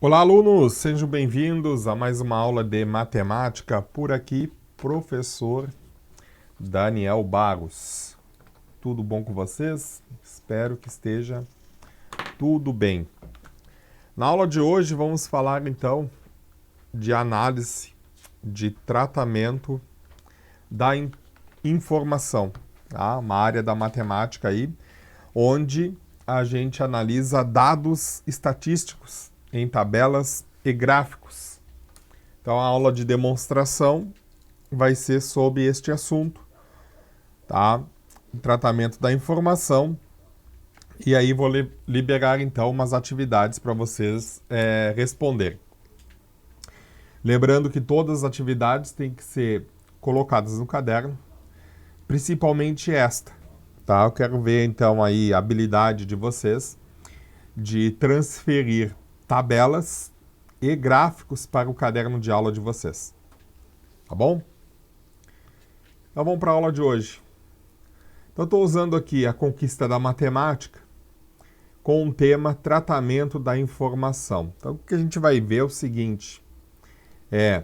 Olá, alunos! Sejam bem-vindos a mais uma aula de matemática. Por aqui, professor Daniel Barros. Tudo bom com vocês? Espero que esteja tudo bem. Na aula de hoje, vamos falar então de análise de tratamento da informação, tá? Uma área da matemática aí, onde a gente analisa dados estatísticos em tabelas e gráficos. Então, a aula de demonstração vai ser sobre este assunto, tá? O tratamento da informação. E aí vou liberar, então, umas atividades para vocês responderem. Lembrando que todas as atividades têm que ser colocadas no caderno, principalmente esta, tá? Eu quero ver, então, aí a habilidade de vocês de transferir tabelas e gráficos para o caderno de aula de vocês. Tá bom? Então vamos para a aula de hoje. Então estou usando aqui a conquista da matemática com o tema tratamento da informação. Então o que a gente vai ver é o seguinte, é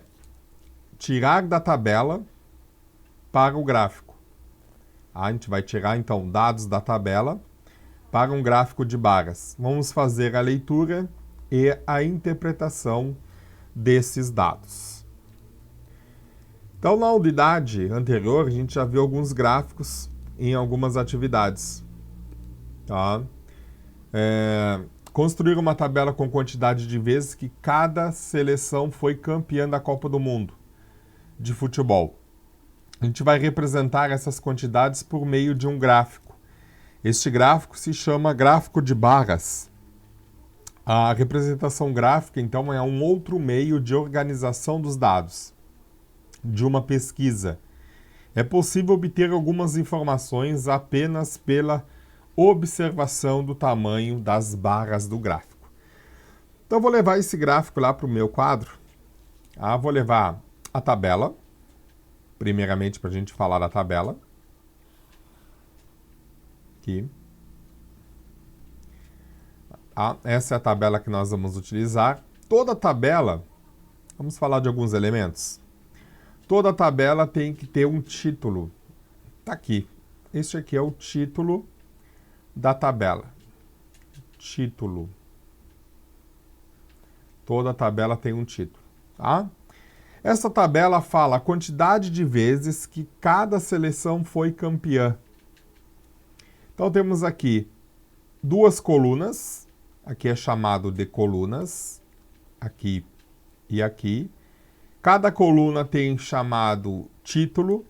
tirar da tabela para o gráfico. A gente vai tirar então dados da tabela para um gráfico de barras. Vamos fazer a leitura e a interpretação desses dados. Então, na unidade anterior, a gente já viu alguns gráficos em algumas atividades. Tá? Construir uma tabela com quantidade de vezes que cada seleção foi campeã da Copa do Mundo de futebol. A gente vai representar essas quantidades por meio de um gráfico. Este gráfico se chama gráfico de barras. A representação gráfica, então, é um outro meio de organização dos dados de uma pesquisa. É possível obter algumas informações apenas pela observação do tamanho das barras do gráfico. Então, vou levar esse gráfico lá para o meu quadro. Vou levar a tabela, primeiramente para a gente falar da tabela. Aqui. Essa é a tabela que nós vamos utilizar. Toda tabela, vamos falar de alguns elementos. Toda tabela tem que ter um título. Está aqui. Este aqui é o título da tabela. Título. Toda tabela tem um título. Tá? Essa tabela fala a quantidade de vezes que cada seleção foi campeã. Então temos aqui duas colunas. Aqui é chamado de colunas. Aqui e aqui. Cada coluna tem chamado título.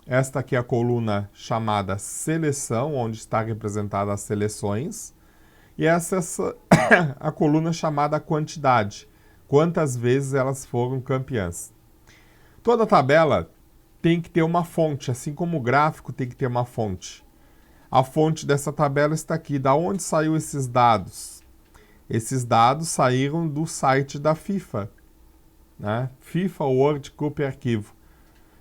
Esta aqui é a coluna chamada seleção, onde está representada as seleções. E essa é a coluna chamada quantidade. Quantas vezes elas foram campeãs. Toda tabela tem que ter uma fonte, assim como o gráfico tem que ter uma fonte. A fonte dessa tabela está aqui. Da onde saiu esses dados? Esses dados saíram do site da FIFA. Né? FIFA World Cup Arquivo.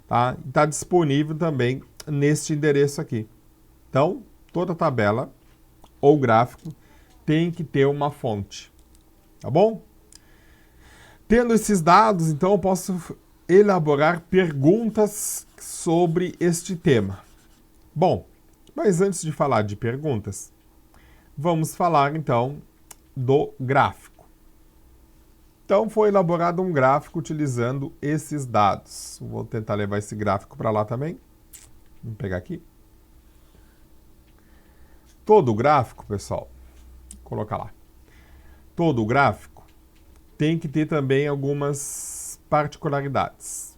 Tá? Está disponível também neste endereço aqui. Então, toda tabela ou gráfico tem que ter uma fonte. Tá bom? Tendo esses dados, então, eu posso elaborar perguntas sobre este tema. Bom, mas antes de falar de perguntas, vamos falar, então, do gráfico. Então, foi elaborado um gráfico utilizando esses dados. Vou tentar levar esse gráfico para lá também. Vamos pegar aqui. Todo gráfico, pessoal, vou colocar lá. Todo gráfico tem que ter também algumas particularidades.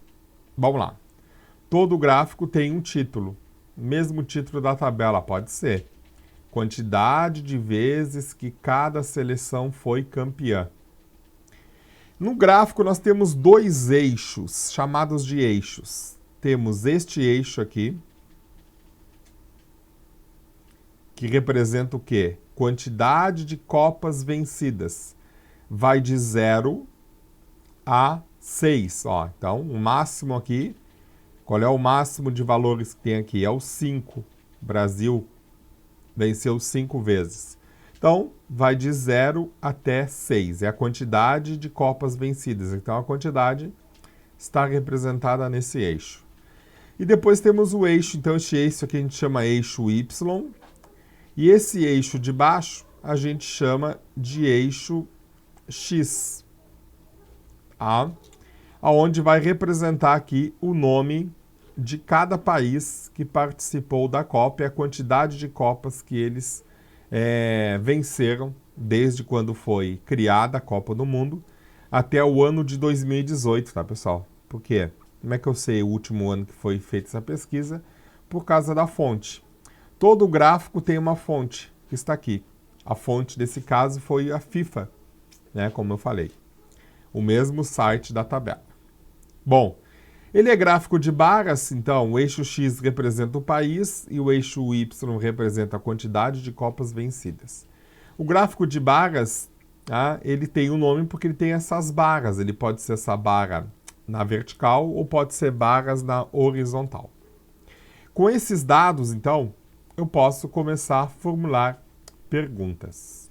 Vamos lá. Todo gráfico tem um título. Mesmo título da tabela, pode ser. Quantidade de vezes que cada seleção foi campeã. No gráfico, nós temos dois eixos, chamados de eixos. Temos este eixo aqui, que representa o quê? Quantidade de copas vencidas. Vai de 0 a 6. Ó, então, o máximo aqui, qual é o máximo de valores que tem aqui? É o 5. O Brasil venceu 5 vezes. Então, vai de 0 até 6. É a quantidade de copas vencidas. Então, a quantidade está representada nesse eixo. E depois temos o eixo. Então, este eixo aqui a gente chama eixo Y. E esse eixo de baixo a gente chama de eixo X. Tá? Onde vai representar aqui o nome de cada país que participou da Copa e a quantidade de copas que eles venceram desde quando foi criada a Copa do Mundo até o ano de 2018, tá, pessoal? Por quê? Como é que eu sei o último ano que foi feita essa pesquisa? Por causa da fonte. Todo gráfico tem uma fonte, que está aqui. A fonte desse caso foi a FIFA, né, como eu falei. O mesmo site da tabela. Bom, ele é gráfico de barras, então o eixo X representa o país e o eixo Y representa a quantidade de copas vencidas. O gráfico de barras, ele tem um nome porque ele tem essas barras. Ele pode ser essa barra na vertical ou pode ser barras na horizontal. Com esses dados, então, eu posso começar a formular perguntas.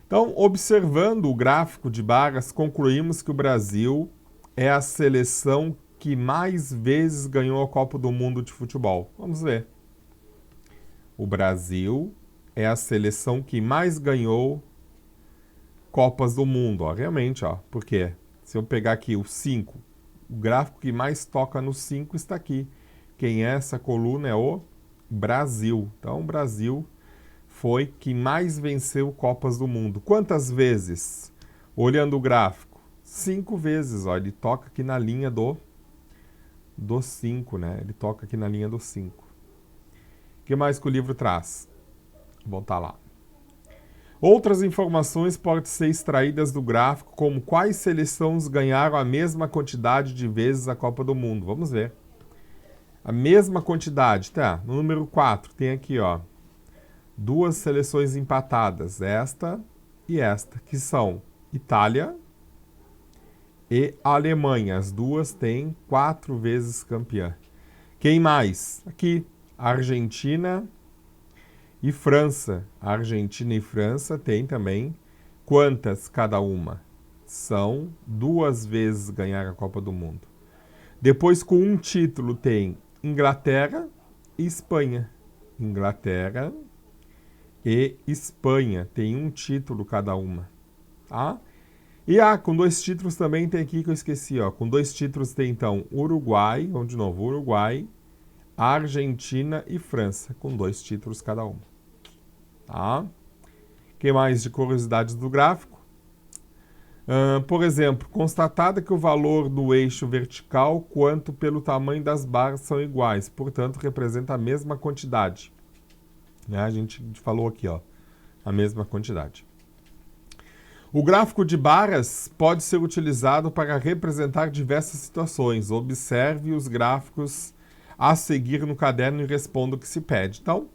Então, observando o gráfico de barras, concluímos que o Brasil é a seleção que mais vezes ganhou a Copa do Mundo de futebol. Vamos ver. O Brasil é a seleção que mais ganhou Copas do Mundo. Realmente, por quê? Se eu pegar aqui o 5, o gráfico que mais toca no 5 está aqui. Quem é essa coluna é o Brasil. Então, o Brasil foi que mais venceu Copas do Mundo. Quantas vezes? Olhando o gráfico. 5 vezes, ele toca aqui na linha do 5, né? Ele toca aqui na linha do 5. O que mais que o livro traz? Vou voltar lá. Outras informações podem ser extraídas do gráfico, como quais seleções ganharam a mesma quantidade de vezes a Copa do Mundo. Vamos ver. A mesma quantidade, tá? No número 4, tem aqui, 2 seleções empatadas, esta e esta, que são Itália e Alemanha. As duas têm 4 vezes campeã. Quem mais? Aqui, Argentina e França. A Argentina e França têm também quantas cada uma? São 2 vezes ganhar a Copa do Mundo. Depois, com um título, tem Inglaterra e Espanha. Inglaterra e Espanha tem um título cada uma. Tá? E com 2 títulos também tem aqui que eu esqueci. Com 2 títulos tem então Uruguai, vamos de novo, Uruguai, Argentina e França, com 2 títulos cada uma. Tá? O que mais de curiosidades do gráfico? Por exemplo, constatada que o valor do eixo vertical quanto pelo tamanho das barras são iguais, portanto, representa a mesma quantidade. A gente falou aqui, a mesma quantidade. O gráfico de barras pode ser utilizado para representar diversas situações. Observe os gráficos a seguir no caderno e responda o que se pede. Então,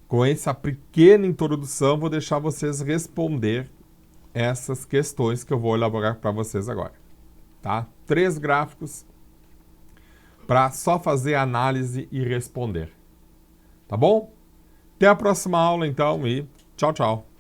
com essa pequena introdução, vou deixar vocês responder essas questões que eu vou elaborar para vocês agora. Tá? 3 gráficos para só fazer análise e responder. Tá bom? Até a próxima aula, então, e tchau, tchau.